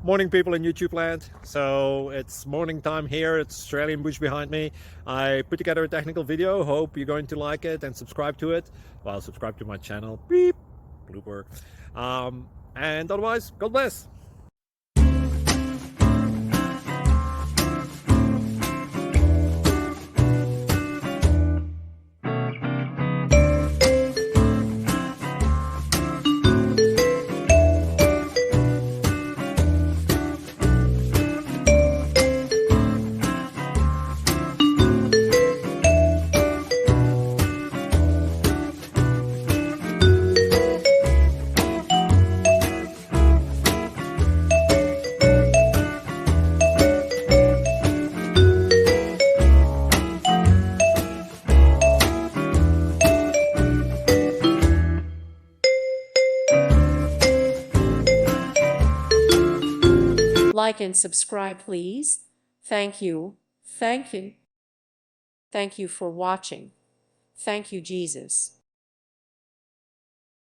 Morning, people in YouTube land. So it's morning time here. It's Australian bush behind me. I put together a technical video. Hope you're going to like it and subscribe to it. Well, subscribe to my channel. Beep. Blooper. And otherwise, God bless. Like and subscribe, please. Thank you. Thank you. Thank you for watching. Thank you, Jesus.